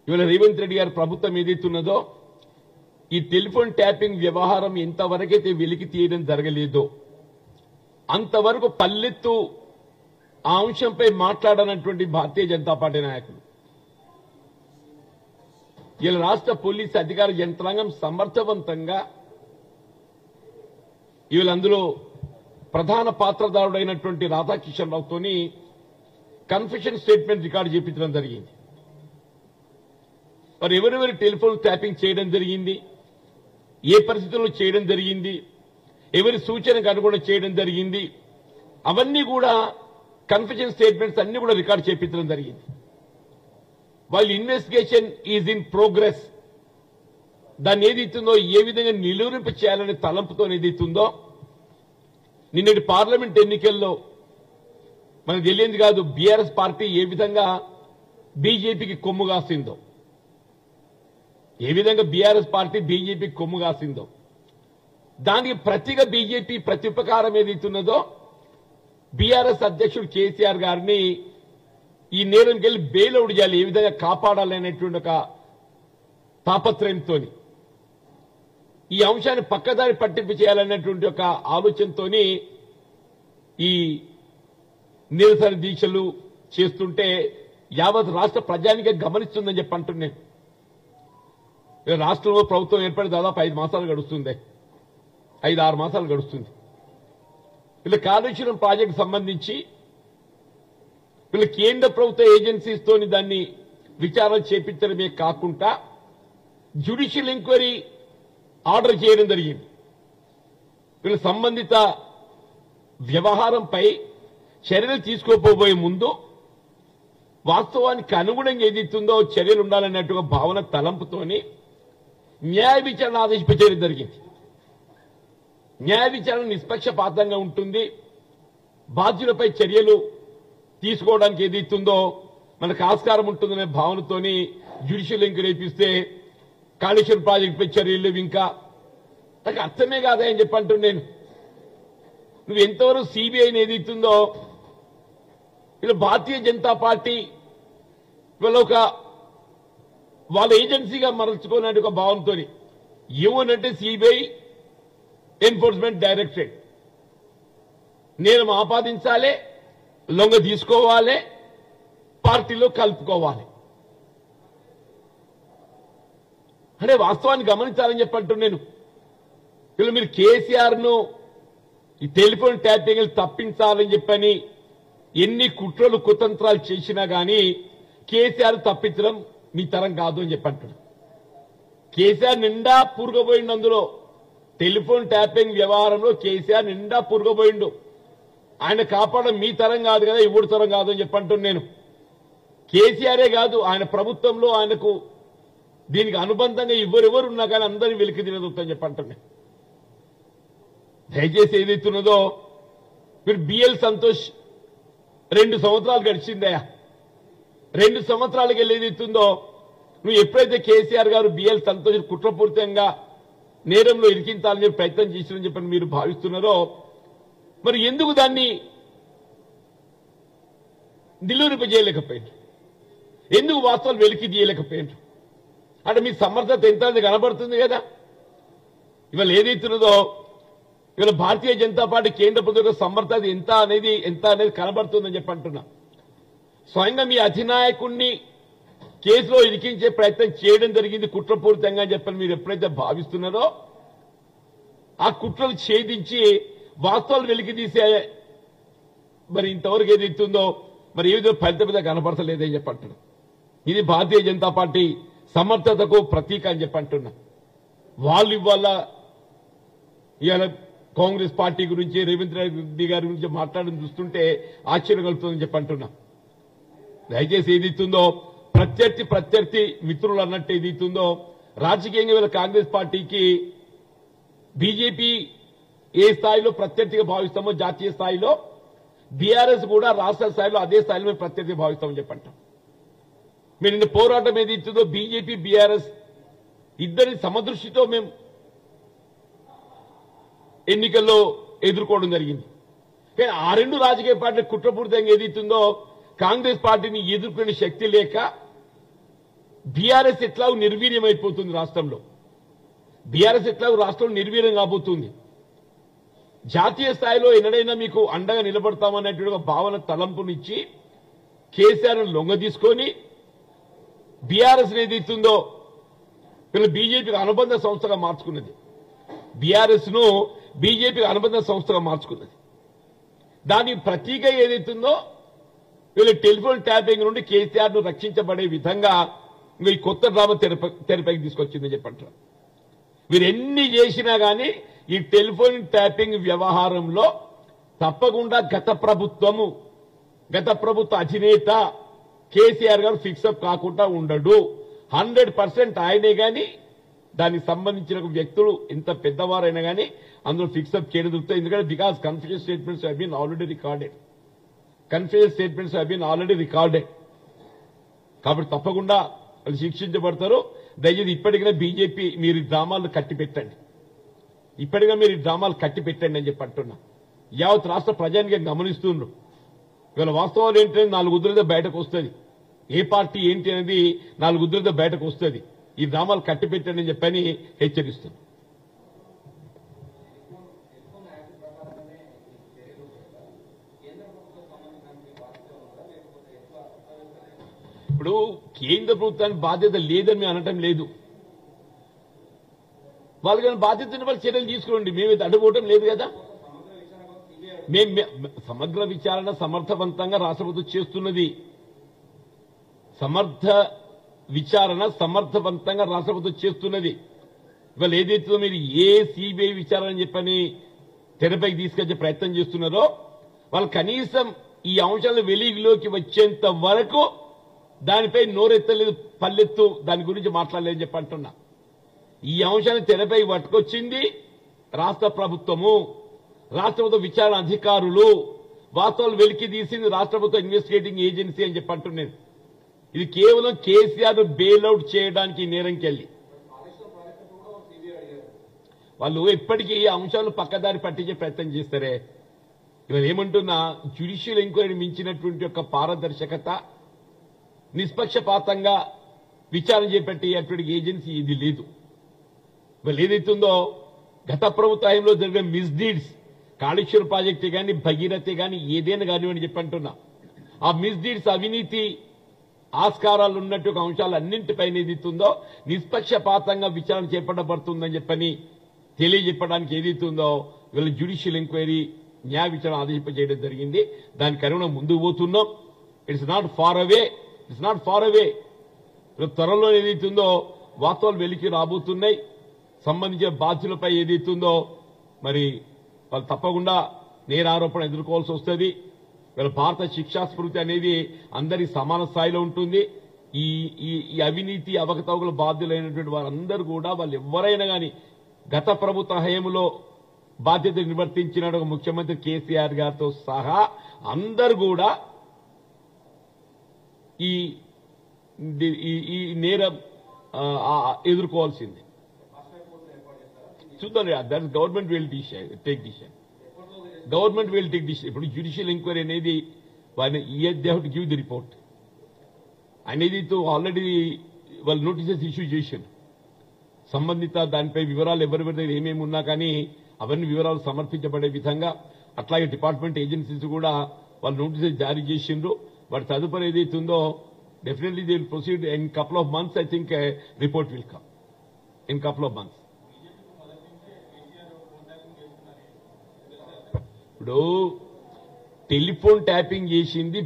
ఇవాళ రేవంత్ రెడ్డి గారి ప్రభుత్వం ఏదైతున్నదో ఈ టెలిఫోన్ ట్యాపింగ్ వ్యవహారం ఎంతవరకైతే వెలికి తీయడం జరగలేదో అంతవరకు పల్లెత్తు ఆ అంశంపై మాట్లాడనటువంటి భారతీయ జనతా పార్టీ నాయకులు ఇలా రాష్ట్ర పోలీసు అధికార యంత్రాంగం సమర్థవంతంగా ఇవాళ అందులో ప్రధాన పాత్రధారుడైనటువంటి రాధాకిషన్ రావుతోని కన్ఫెషన్ స్టేట్మెంట్ రికార్డు చేయించడం జరిగింది. మరి ఎవరెవరు టెలిఫోన్ ట్యాపింగ్ చేయడం జరిగింది, ఏ పరిస్థితుల్లో చేయడం జరిగింది, ఎవరి సూచనకు అనుగుణంగా చేయడం జరిగింది, అవన్నీ కూడా కన్ఫెషన్ స్టేట్మెంట్స్ అన్ని కూడా రికార్డు చేయించడం జరిగింది. వాళ్ళ ఇన్వెస్టిగేషన్ ఈజ్ ఇన్ ప్రోగ్రెస్. దాన్ని ఏదైతుందో ఏ విధంగా నిలువరింపు చేయాలనే తలంపుతో ఏదైతుందో నిన్నటి పార్లమెంట్ ఎన్నికల్లో మనకు తెలియంది కాదు బీఆర్ఎస్ పార్టీ ఏ విధంగా బీజేపీకి కొమ్ము కాసిందో, ఏ విధంగా బీఆర్ఎస్ పార్టీ బీజేపీకి కొమ్ము కాసిందో దానికి ప్రతిగా బీజేపీ ప్రత్యుపకారం ఏదైతున్నదో బీఆర్ఎస్ అధ్యక్షుడు కేసీఆర్ గారిని ఈ నేరంకి వెళ్లి బెయిల్అవుట్ చేయాలి, ఏ విధంగా కాపాడాలనేటువంటి ఒక తాపత్రయంతో ఈ అంశాన్ని పక్కదారి పట్టింపు చేయాలనేటువంటి ఒక ఆలోచనతో ఈ నిరసన దీక్షలు చేస్తుంటే యావత్ రాష్ట్ర ప్రజానికే గమనిస్తుందని చెప్పి అంటున్నాను. రాష్ట్రంలో ప్రభుత్వం ఏర్పడి దాదాపు 5 మాసాలు గడుస్తుంది, 5-6 మాసాలు గడుస్తుంది. వీళ్ళ కాళేశ్వరం ప్రాజెక్టు సంబంధించి వీళ్ళ కేంద్ర ప్రభుత్వ ఏజెన్సీస్ తోని దాన్ని విచారణ చేపించడమే కాకుండా జ్యుడిషియల్ ఎంక్వైరీ ఆర్డర్ చేయడం జరిగింది. వీళ్ళ సంబంధిత వ్యవహారంపై చర్యలు తీసుకోపోబోయే ముందు వాస్తవానికి అనుగుణంగా ఏదైతుందో చర్యలు ఉండాలన్నట్టుగా భావన తలంపుతోని న్యాయ విచారణ ఆదేశించడం జరిగింది. న్యాయ విచారణ నిష్పక్షపాతంగా ఉంటుంది, బాధ్యులపై చర్యలు తీసుకోవడానికి ఏదైతుందో మనకు ఆస్కారం ఉంటుందనే భావనతోని జ్యుడిషియల్ ఎంక్వైరీ చేపిస్తే కాళేశ్వరం ప్రాజెక్టుపై చర్యలు ఇంకా నాకు అర్థమే కాదా అని చెప్పి అంటున్నాను. నువ్వు ఎంతవరకు సిబిఐని ఏదైతుందో ఇలా భారతీయ జనతా పార్టీ వీళ్ళ ఒక వాళ్ళ ఏజెన్సీగా మరల్చుకోవాలంటే ఒక భావంతో ఏమనంటే సిబిఐ ఎన్ఫోర్స్మెంట్ డైరెక్టరేట్ నేరం ఆపాదించాలి, లొంగ తీసుకోవాలి, పార్టీలో కలుపుకోవాలి అంటే వాస్తవాన్ని గమనించాలని చెప్పి అంటున్నాను. ఇలా మీరు కేసీఆర్ ను ఈ టెలిఫోన్ ట్యాపింగ్ తప్పించాలని చెప్పని ఎన్ని కుట్రలు కుతంత్రాలు చేసినా గానీ కేసీఆర్ తప్పించడం మీ తరం కాదు అని చెప్పంటున్నాడు. కేసీఆర్ నిండా పూరుకుపోయిండు, అందులో టెలిఫోన్ ట్యాపింగ్ వ్యవహారంలో కేసీఆర్ నిండా పూరుకుపోయిండు. ఆయన కాపాడడం మీ తరం కాదు కదా, ఇవ్వడు తరం కాదు అని చెప్పంటున్నాను నేను. కేసీఆరే కాదు ఆయన ప్రభుత్వంలో ఆయనకు దీనికి అనుబంధంగా ఎవరెవరు ఉన్నా కానీ అందరినీ వెలికి తినదొద్దని చెప్పంటున్నాను. దయచేసి ఏదైతున్నదో మీరు బిఎల్ సంతోష్ 2 సంవత్సరాలు గడిచిందయా, 2 సంవత్సరాలకి ఏదైతుందో నువ్వు ఎప్పుడైతే కేసీఆర్ గారు బిఎల్ సంతోష్ కుట్రపూరితంగా నేరంలో ఇరికించాలని చెప్పి ప్రయత్నం చేసినని చెప్పని మీరు భావిస్తున్నారో మరి ఎందుకు దాన్ని నిలువరింపజేయలేకపోయారు, ఎందుకు వాస్తవాలు వెలికి తీయలేకపోయారు అంటే మీ సమర్థత ఎంత అనేది కనబడుతుంది కదా. ఇవాళ ఏదైతున్నదో ఇవాళ భారతీయ జనతా పార్టీ కేంద్ర ప్రభుత్వ సమర్థత ఎంత అనేది కనబడుతుందని చెప్పి అంటున్నా. స్వయంగా మీ అధినాయకుణ్ణి కేసులో ఇరికించే ప్రయత్నం చేయడం జరిగింది కుట్రపూరితంగా అని చెప్పని మీరు ఎప్పుడైతే భావిస్తున్నారో ఆ కుట్రలు ఛేదించి వాస్తవాలు వెలికి తీసే మరి ఇంతవరకు ఏదైతుందో మరి ఏ విధంగా ఫలితం కనబడతలేదని చెప్పి అంటున్నా. ఇది భారతీయ జనతా పార్టీ సమర్థతకు ప్రతీక అని చెప్పి అంటున్నా. వాళ్ళు ఇవాళ కాంగ్రెస్ పార్టీ గురించి రేవంత్ రెడ్డి గారి గురించి మాట్లాడడం చూస్తుంటే ఆశ్చర్యం కలుగుతుందని చెప్పి అంటున్నా. దయచేసి ఏదైతుందో ప్రత్యర్థి మిత్రులు అన్నట్టు ఏదైతుందో రాజకీయంగా వీళ్ళ కాంగ్రెస్ పార్టీకి బీజేపీ ఏ స్థాయిలో ప్రత్యర్థిగా భావిస్తామో జాతీయ స్థాయిలో బీఆర్ఎస్ కూడా రాష్ట్ర స్థాయిలో అదే స్థాయిలో మేము ప్రత్యర్థిగా భావిస్తామని చెప్పంటాం. మీరు నిన్న పోరాటం ఏదైతుందో బీజేపీ బీఆర్ఎస్ ఇద్దరి సమదృష్టితో మేము ఎన్నికల్లో ఎదుర్కోవడం జరిగింది. కానీ ఆ 2 రాజకీయ పార్టీల కుట్రపూరితంగా ఏదైతుందో కాంగ్రెస్ పార్టీని ఎదుర్కొనే శక్తి లేక బీఆర్ఎస్ ఎట్లా నిర్వీర్యం అయిపోతుంది రాష్ట్రంలో. బీఆర్ఎస్ ఎట్లా రాష్ట్రంలో నిర్వీర్యం కాబోతుంది. జాతీయ స్థాయిలో ఎన్నడైనా మీకు అండగా నిలబడతామనేటువంటి భావన తలంపునిచ్చి కేసీఆర్ లొంగ తీసుకొని బీఆర్ఎస్ ఏదైతుందో వీళ్ళు బీజేపీకి అనుబంధ సంస్థగా మార్చుకున్నది. బీఆర్ఎస్ ను బీజేపీకి అనుబంధ సంస్థగా మార్చుకున్నది. దాని ప్రతీక ఏదైతుందో వీళ్ళు టెలిఫోన్ ట్యాపింగ్ నుండి కేసీఆర్ ను రక్షించబడే విధంగా ఈ కొత్త డ్రామా తెరపైకి తీసుకొచ్చిందని చెప్పంటారు. వీరు ఎన్ని చేసినా గానీ ఈ టెలిఫోన్ ట్యాపింగ్ వ్యవహారంలో తప్పకుండా గత ప్రభుత్వ అధినేత కేసీఆర్ గారు ఫిక్సప్ కాకుండా ఉండడు. 100% ఆయనే గాని దానికి సంబంధించిన వ్యక్తులు ఎంత పెద్దవారైనా గానీ అందులో ఫిక్సప్ చేయడం దొరుకుతాయి. ఎందుకంటే because confusion statements have been already recorded. కాబట్టి తప్పకుండా వాళ్ళు శిక్షించబడతారు. దయచేసి ఇప్పటికైనా బీజేపీ మీరు ఈ డ్రామాలు కట్టిపెట్టండి. అని చెప్పి అంటున్నా. యావత్ రాష్ట్ర ప్రజానికి గమనిస్తున్నారు. ఇవాళ వాస్తవాలు ఏంటంటే 4 ఉద్దులతో బయటకు వస్తుంది. ఏ పార్టీ ఏంటి అనేది 4 ఉద్దులతో బయటకు వస్తుంది. ఈ డ్రామాలు కట్టిపెట్టండి అని చెప్పని హెచ్చరిస్తుంది. ఇప్పుడు కేంద్ర ప్రభుత్వానికి బాధ్యత లేదని మేము అనటం లేదు. వాళ్ళకి బాధ్యతని వాళ్ళు చర్యలు తీసుకోండి. మేమైతే అడ్డుకోవటం లేదు కదా. సమగ్ర విచారణ సమర్థవంతంగా రాష్ట్ర ప్రభుత్వం చేస్తున్నది. ఇవాళ ఏదైతే మీరు ఏ సిబిఐ విచారణ అని చెప్పని తెరపైకి తీసుకొచ్చే ప్రయత్నం చేస్తున్నారో వాళ్ళు కనీసం ఈ అంశాలు వెలుగులోకి వచ్చేంత వరకు దానిపై నోరెత్తలేదు, పల్లెత్తు దాని గురించి మాట్లాడలేదని చెప్పి అంటున్నా. ఈ అంశాన్ని తెరపై పట్టుకొచ్చింది రాష్ట్ర ప్రభుత్వ విచారణ అధికారులు. వాస్తవాలు వెలికి తీసింది రాష్ట్ర ప్రభుత్వ ఇన్వెస్టిగేటింగ్ ఏజెన్సీ అని చెప్పి అంటున్నాను. ఇది కేవలం కేసీఆర్ బెయిల్అవుట్ చేయడానికి నేరంకెళ్లి వాళ్ళు ఎప్పటికీ ఈ అంశాలను పక్కదారి పట్టించే ప్రయత్నం చేస్తారే. ఇవాళ ఏమంటున్నా, జ్యుడిషియల్ ఎంక్వైరీ మించినటువంటి యొక్క పారదర్శకత, నిష్పక్షపాతంగా విచారణ చేపట్టేటువంటి ఏజెన్సీ ఇది లేదు. ఇవాళ ఏదైతుందో గత ప్రభుత్వంలో జరిగిన మిస్డీడ్స్, కాళేశ్వర ప్రాజెక్టు కానీ భగీరథ కానీ ఏదైనా కానివ్వని చెప్పంటున్నా, ఆ మిస్డీడ్స్ అవినీతి ఆస్కారాలు ఉన్నట్టు అంశాలు అన్నింటిపైన ఏదైతుందో నిష్పక్షపాతంగా విచారణ చేపట్టబడుతుందని చెప్పని తెలియజెప్పడానికి ఏదైతుందో వీళ్ళు జ్యుడిషియల్ ఎంక్వైరీ న్యాయ విచారణ ఆదేశింపజేయడం జరిగింది. దానికి అనుగుణంగా ముందుకు పోతున్నాం. It's not far away. త్వరలో ఏదైతుందో వాస్తవాలు వెలికి రాబోతున్నాయి. సంబంధించిన బాధ్యులపై ఏదైతుందో మరి వాళ్ళు తప్పకుండా నేరారోపణ ఎదుర్కోవాల్సి వస్తుంది. వీళ్ళ భారత శిక్షా స్మృతి అనేది అందరి సమాన స్థాయిలో ఉంటుంది. ఈ అవినీతి అవకతవకల బాధ్యులైనటువంటి వారందరూ కూడా వాళ్ళు ఎవరైనా కానీ గత ప్రభుత్వ హయాంలో బాధ్యత నిర్వర్తించిన ముఖ్యమంత్రి కేసీఆర్ గారితో సహా అందరూ కూడా ఈ నేరం ఎదుర్కోవాల్సింది. చూద్దాం, that government will take decision. ఇప్పుడు జ్యుడిషియల్ ఎంక్వైరీ అనేది they have to give the report అనేది ఆల్రెడీ వాళ్ళు నోటీసెస్ ఇష్యూ చేశారు. సంబంధిత దానిపై వివరాలు ఎవరి దగ్గర ఏమేమి ఉన్నా కానీ అవన్నీ వివరాలు సమర్పించబడే విధంగా అట్లాగే డిపార్ట్మెంట్ ఏజెన్సీస్ కూడా వాళ్ళు నోటీసెస్ జారీ చేసిండ్రు. వాటి తదుపరి ఏదైతుందో definitely they will proceed in couple of months. I think report will come in couple of months. ఇప్పుడు టెలిఫోన్ ట్యాపింగ్ చేసింది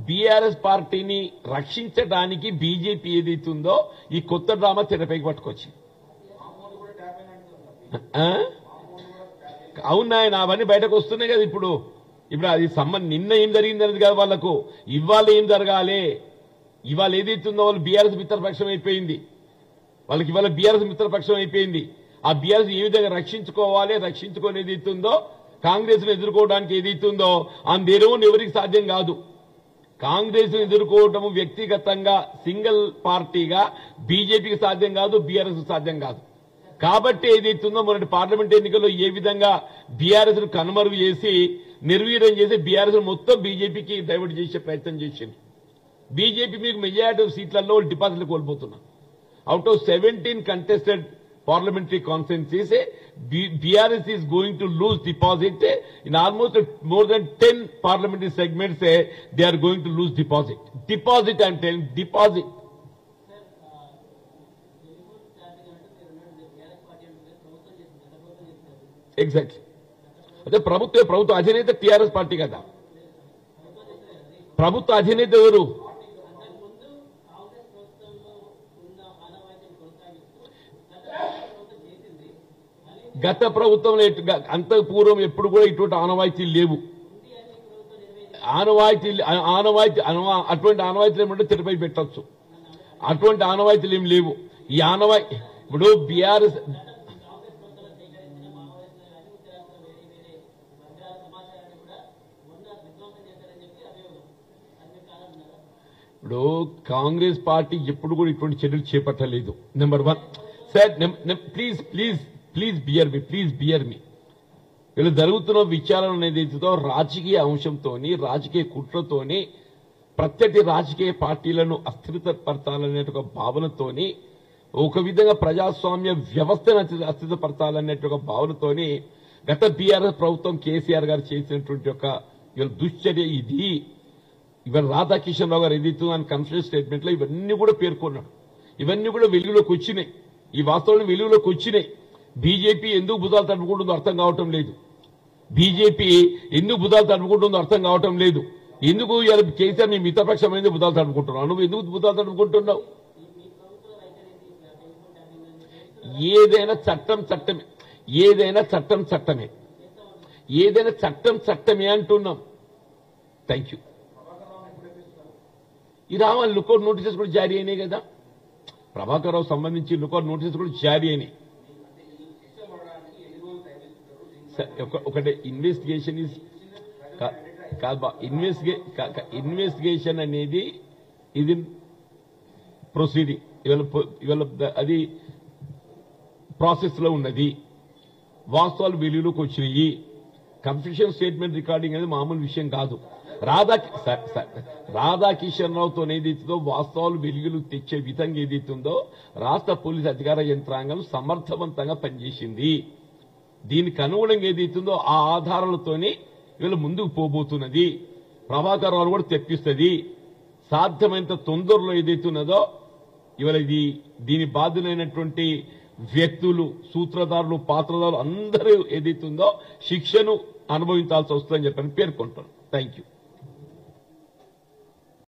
బీఆర్ఎస్ పార్టీని రక్షించడానికి బీజేపీ ఏదైతుందో ఈ కొత్త డ్రామా తెరపైకి పట్టుకొచ్చింది. అవునా, అవన్నీ బయటకు వస్తున్నాయి కదా. ఇప్పుడు అది నిన్న ఏం జరిగింది అనేది కదా వాళ్లకు. ఇవాళ ఏం జరగాలి? ఇవాళ ఏదైతుందో వాళ్ళు బీఆర్ఎస్ మిత్రపక్షం అయిపోయింది. వాళ్ళకి ఇవాళ బీఆర్ఎస్ మిత్రపక్షం అయిపోయింది. ఆ బీఆర్ఎస్ ఏ విధంగా రక్షించుకోని ఏదైతుందో కాంగ్రెస్ ను ఎదుర్కోవడానికి ఏదైతుందో ఎవరికి సాధ్యం కాదు. కాంగ్రెస్ ను ఎదుర్కోవడం వ్యక్తిగతంగా సింగిల్ పార్టీగా బీజేపీకి సాధ్యం కాదు, బీఆర్ఎస్ సాధ్యం కాదు. కాబట్టి ఏదైతుందో మొన్నటి పార్లమెంట్ ఎన్నికల్లో ఏ విధంగా బీఆర్ఎస్ ను కనుమరుగు చేసి నిర్వీర్యం చేసి బీఆర్ఎస్ మొత్తం బీజేపీకి డైవర్ట్ చేసే ప్రయత్నం చేసింది. బీజేపీ మీకు మెజారిటీ ఆఫ్ సీట్లలో డిపాజిట్లు కోల్పోతున్నారు. Out of 17 contested parliamentary constituencies, BRS is going to lose deposit in almost more than 10 parliamentary segments. They are going to lose deposit. Deposit, I am telling, deposit. Exactly. అదే ప్రభుత్వ అధినేత TRS party కదా. ప్రభుత్వ అధినేత ఎవరు? గత ప్రభుత్వంలో అంత పూర్వం ఎప్పుడు కూడా ఇటువంటి ఆనవాయితీలు లేవు. అటువంటి ఆనవాయితీలు ఏమంటే తెరపై పెట్టచ్చు. అటువంటి ఆనవాయితీలు ఏం లేవు. ఈ ఆనవాయి ఇప్పుడు బీఆర్ఎస్ ఇప్పుడు కాంగ్రెస్ పార్టీ ఎప్పుడు కూడా ఇటువంటి చర్యలు చేపట్టలేదు. నెంబర్ 1 సార్, ప్లీజ్ బియర్ మీ. వీళ్ళు జరుగుతున్న విచారణ అనేది రాజకీయ అంశంతోని, రాజకీయ కుట్రతోని, ప్రత్యర్థి రాజకీయ పార్టీలను అస్థిరపరచాలనే ఒక భావనతోని, ఒక విధంగా ప్రజాస్వామ్య వ్యవస్థను అస్థిరపరచాలనే ఒక భావనతోని గత బీఆర్ఎస్ ప్రభుత్వం కేసీఆర్ గారు చేసినటువంటి ఒక దుశ్చర్య ఇది. ఇవాళ రాధాకిషన్ రావు గారు ఏదైతే ఆయన కన్ఫరెన్స్ స్టేట్మెంట్ లో ఇవన్నీ కూడా పేర్కొన్నాడు. ఇవన్నీ కూడా వెలుగులోకి వచ్చినాయి. ఈ వాస్తవాన్ని వెలుగులోకి వచ్చినాయి. బీజేపీ ఎందుకు భుజాలు తడుపుకుంటుందో అర్థం కావటం లేదు. బీజేపీ ఎందుకు భుజాలు తడుపుకుంటుందో అర్థం కావటం లేదు. ఎందుకు కేసీఆర్ నీ మిత్రపక్షమైంది భుజాలు తడుపుకుంటున్నావు? నువ్వు ఎందుకు భుజాలు తడుపుకుంటున్నావు? ఏదైనా చట్టం చట్టమే. ఏదైనా చట్టం చట్టమే. ఏదైనా చట్టం చట్టమే అంటున్నాం. Thank you. ఈ రావాలి లుకౌట్ నోటీసెస్ కూడా జారీ అయినాయి కదా. ప్రభాకర్ రావు సంబంధించి లుకౌట్ నోటీసెస్ కూడా జారీ అయినాయి. ఒకటే ఇన్వెస్టిగేషన్ ఇన్వెస్టిగేషన్ అనేది ఇది ప్రొసీడింగ్. ఇవాళ అది ప్రాసెస్ లో ఉన్నది. వాస్తవాలు వెలుగులోకి వచ్చినాయి. కన్ఫ్యూషన్ స్టేట్మెంట్ రికార్డింగ్ అనేది మామూలు విషయం కాదు. రాధాకిషన్ రావుతో ఏదైతుందో వాస్తవాలు వెలుగులు తెచ్చే విధంగా ఏదైతుందో రాష్ట్ర పోలీసు అధికార యంత్రాంగం సమర్థవంతంగా పనిచేసింది. దీనికి అనుగుణంగా ఏదైతుందో ఆ ఆధారాలతోనే వీళ్ళు ముందుకు పోబోతున్నది. ప్రభాకర్ రావు కూడా తెప్పిస్తుంది. సాధ్యమైనంత తొందరలో ఏదైతున్నదో ఇవాళ దీని బాధ్యులైనటువంటి వ్యక్తులు, సూత్రధారులు, పాత్రధారులు అందరూ ఏదైతుందో శిక్షను అనుభవించాల్సి వస్తుందని చెప్పని పేర్కొంటాను. Thank you.